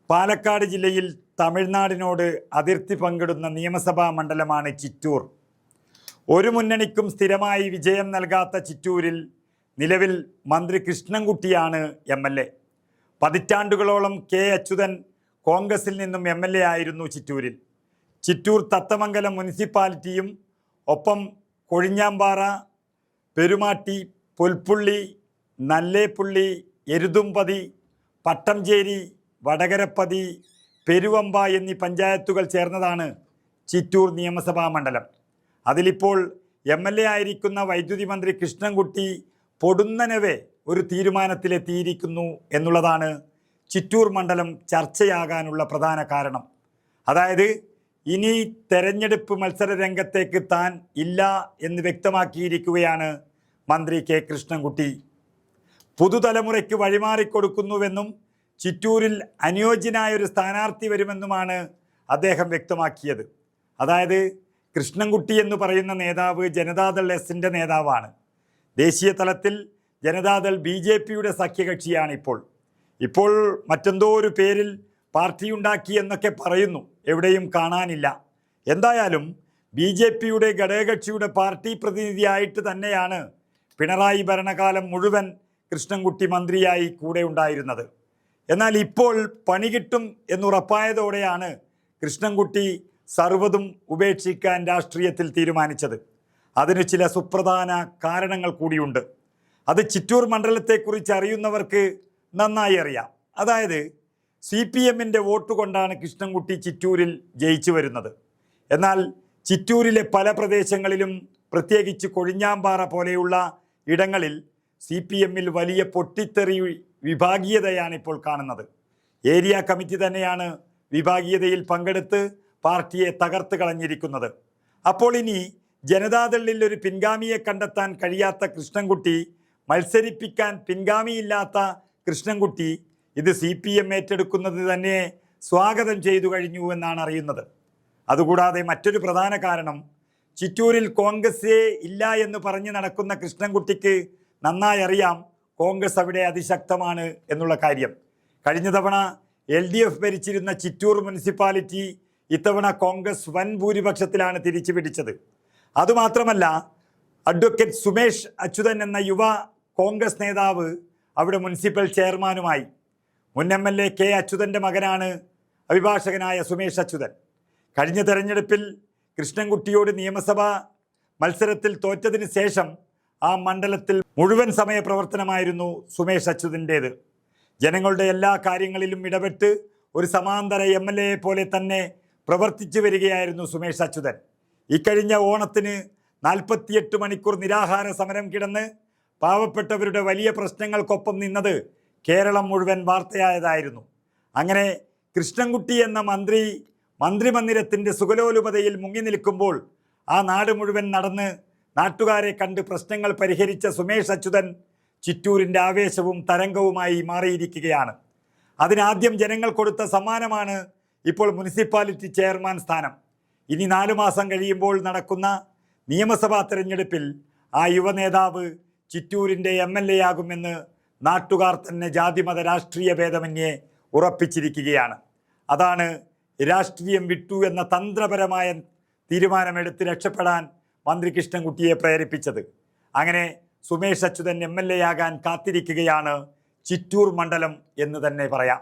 പാലക്കാട് ജില്ലയിൽ തമിഴ്നാടിനോട് അതിർത്തി പങ്കിടുന്ന നിയമസഭാ മണ്ഡലമാണ് ചിറ്റൂർ. ഒരു മുന്നണിക്കും സ്ഥിരമായി വിജയം നൽകാത്ത ചിറ്റൂരിൽ നിലവിൽ മന്ത്രി കൃഷ്ണൻകുട്ടിയാണ് MLA. പതിറ്റാണ്ടുകളോളം K. അച്യുതൻ കോൺഗ്രസിൽ നിന്നും MLA ആയിരുന്നു ചിറ്റൂരിൽ. ചിറ്റൂർ തത്തമംഗലം മുനിസിപ്പാലിറ്റിയും ഒപ്പം കൊഴിഞ്ഞാമ്പാറ, പെരുമാട്ടി, പുൽപ്പുള്ളി, നല്ലേപ്പുള്ളി, എരുതുംപതി, പട്ടംചേരി, വടകരപ്പതി, പെരുവമ്പ എന്നീ പഞ്ചായത്തുകൾ ചേർന്നതാണ് ചിറ്റൂർ നിയമസഭാ മണ്ഡലം. അതിലിപ്പോൾ MLA ആയിരിക്കുന്ന വൈദ്യുതി മന്ത്രി കൃഷ്ണൻകുട്ടി പൊടുന്നനവേ ഒരു തീരുമാനത്തിലെത്തിയിരിക്കുന്നു എന്നുള്ളതാണ് ചിറ്റൂർ മണ്ഡലം ചർച്ചയാകാനുള്ള പ്രധാന കാരണം. അതായത് ഇനി തെരഞ്ഞെടുപ്പ് മത്സര രംഗത്തേക്ക് താൻ ഇല്ല എന്ന് വ്യക്തമാക്കിയിരിക്കുകയാണ് മന്ത്രി K. കൃഷ്ണൻകുട്ടി. പുതുതലമുറയ്ക്ക് വഴിമാറിക്കൊടുക്കുന്നുവെന്നും ചിറ്റൂരിൽ അനുയോജ്യനായൊരു സ്ഥാനാർത്ഥി വരുമെന്നുമാണ് അദ്ദേഹം വ്യക്തമാക്കിയത്. അതായത് കൃഷ്ണൻകുട്ടി എന്ന് പറയുന്ന നേതാവ് ജനതാദൾ എസിൻ്റെ നേതാവാണ്. ദേശീയ തലത്തിൽ ജനതാദൾ BJPയുടെ സഖ്യകക്ഷിയാണ്. ഇപ്പോൾ മറ്റെന്തോ ഒരു പേരിൽ പാർട്ടി ഉണ്ടാക്കി എന്നൊക്കെ പറയുന്നു, എവിടെയും കാണാനില്ല. എന്തായാലും BJPയുടെ ഘടകകക്ഷിയുടെ പാർട്ടി പ്രതിനിധിയായിട്ട് തന്നെയാണ് പിണറായി ഭരണകാലം മുഴുവൻ കൃഷ്ണൻകുട്ടി മന്ത്രിയായി കൂടെ ഉണ്ടായിരുന്നത്. എന്നാൽ ഇപ്പോൾ പണി കിട്ടും എന്നുറപ്പായതോടെയാണ് കൃഷ്ണൻകുട്ടി സർവ്വതും ഉപേക്ഷിക്കാൻ രാഷ്ട്രീയത്തിൽ തീരുമാനിച്ചത്. അതിന് ചില സുപ്രധാന കാരണങ്ങൾ കൂടിയുണ്ട്. അത് ചിറ്റൂർ മണ്ഡലത്തെക്കുറിച്ച് അറിയുന്നവർക്ക് നന്നായി അറിയാം. അതായത് CPMൻ്റെ വോട്ട് കൊണ്ടാണ് കൃഷ്ണൻകുട്ടി ചിറ്റൂരിൽ ജയിച്ചു വരുന്നത്. എന്നാൽ ചിറ്റൂരിലെ പല പ്രദേശങ്ങളിലും, പ്രത്യേകിച്ച് കൊഴിഞ്ഞാമ്പാറ പോലെയുള്ള ഇടങ്ങളിൽ CPMൽ വലിയ പൊട്ടിത്തെറി വിഭാഗീയതയാണ് ഇപ്പോൾ കാണുന്നത്. ഏരിയ കമ്മിറ്റി തന്നെയാണ് വിഭാഗീയതയിൽ പങ്കെടുത്ത് പാർട്ടിയെ തകർത്ത് കളഞ്ഞിരിക്കുന്നത്. അപ്പോൾ ഇനി ജനതാദളിൽ ഒരു പിൻഗാമിയെ കണ്ടെത്താൻ കഴിയാത്ത കൃഷ്ണൻകുട്ടി, മത്സരിപ്പിക്കാൻ പിൻഗാമിയില്ലാത്ത കൃഷ്ണൻകുട്ടി ഇത് CPM ഏറ്റെടുക്കുന്നത് തന്നെ സ്വാഗതം ചെയ്തു കഴിഞ്ഞു എന്നാണ് അറിയുന്നത്. അതുകൂടാതെ മറ്റൊരു പ്രധാന കാരണം, ചിറ്റൂരിൽ കോൺഗ്രസേ ഇല്ല എന്ന് പറഞ്ഞ് നടക്കുന്ന കൃഷ്ണൻകുട്ടിക്ക് നന്നായി അറിയാം കോൺഗ്രസ് അവിടെ അതിശക്തമാണ് എന്നുള്ള കാര്യം. കഴിഞ്ഞ തവണ LDF ഭരിച്ചിരുന്ന ചിറ്റൂർ മുനിസിപ്പാലിറ്റി ഇത്തവണ കോൺഗ്രസ് വൻ ഭൂരിപക്ഷത്തിലാണ് തിരിച്ചു പിടിച്ചത്. അതുമാത്രമല്ല, അഡ്വക്കേറ്റ് സുമേഷ് അച്യുതൻ എന്ന യുവ കോൺഗ്രസ് നേതാവ് അവിടെ മുനിസിപ്പൽ ചെയർമാനുമായി. മുൻ MLA K. അച്യുതൻ്റെ മകനാണ് അഭിഭാഷകനായ സുമേഷ് അച്യുതൻ. കഴിഞ്ഞ തെരഞ്ഞെടുപ്പിൽ കൃഷ്ണൻകുട്ടിയോട് നിയമസഭാ മത്സരത്തിൽ തോറ്റതിന് ശേഷം ആ മണ്ഡലത്തിൽ മുഴുവൻ സമയ പ്രവർത്തനമായിരുന്നു സുമേഷ് അച്യുതൻ്റേത്. ജനങ്ങളുടെ എല്ലാ കാര്യങ്ങളിലും ഇടപെട്ട് ഒരു സമാന്തര MLA പോലെ തന്നെ പ്രവർത്തിച്ചു വരികയായിരുന്നു സുമേഷ് അച്യുതൻ. ഇക്കഴിഞ്ഞ ഓണത്തിന് 48 മണിക്കൂർ നിരാഹാര സമരം കിടന്ന് പാവപ്പെട്ടവരുടെ വലിയ പ്രശ്നങ്ങൾക്കൊപ്പം നിന്നത് കേരളം മുഴുവൻ വാർത്തയായതായിരുന്നു. അങ്ങനെ കൃഷ്ണൻകുട്ടി എന്ന മന്ത്രിമന്ദിരത്തിൻ്റെ സുഖലോലുപതയിൽ മുങ്ങി നിൽക്കുമ്പോൾ ആ നാട് മുഴുവൻ നടന്ന് നാട്ടുകാരെ കണ്ട് പ്രശ്നങ്ങൾ പരിഹരിച്ച സുമേഷ് അച്യുതൻ ചിറ്റൂരിൻ്റെ ആവേശവും തരംഗവുമായി മാറിയിരിക്കുകയാണ്. അതിനാദ്യം ജനങ്ങൾ കൊടുത്ത സമ്മാനമാണ് ഇപ്പോൾ മുനിസിപ്പാലിറ്റി ചെയർമാൻ സ്ഥാനം. ഇനി 4 മാസം കഴിയുമ്പോൾ നടക്കുന്ന നിയമസഭാ തെരഞ്ഞെടുപ്പിൽ ആ യുവനേതാവ് ചിറ്റൂരിൻ്റെ MLA ആകുമെന്ന് നാട്ടുകാർ തന്നെ ജാതിമത രാഷ്ട്രീയ ഭേദമന്യേ ഉറപ്പിച്ചിരിക്കുകയാണ്. അതാണ് രാഷ്ട്രീയം വിട്ടു എന്ന തന്ത്രപരമായ തീരുമാനമെടുത്ത് രക്ഷപ്പെടാൻ മന്ത്രി കൃഷ്ണൻകുട്ടിയെ പ്രേരിപ്പിച്ചത്. അങ്ങനെ സുമേഷ് അച്യുതൻ MLA ആകാൻ കാത്തിരിക്കുകയാണ് ചിറ്റൂർ മണ്ഡലം എന്ന് തന്നെ പറയാം.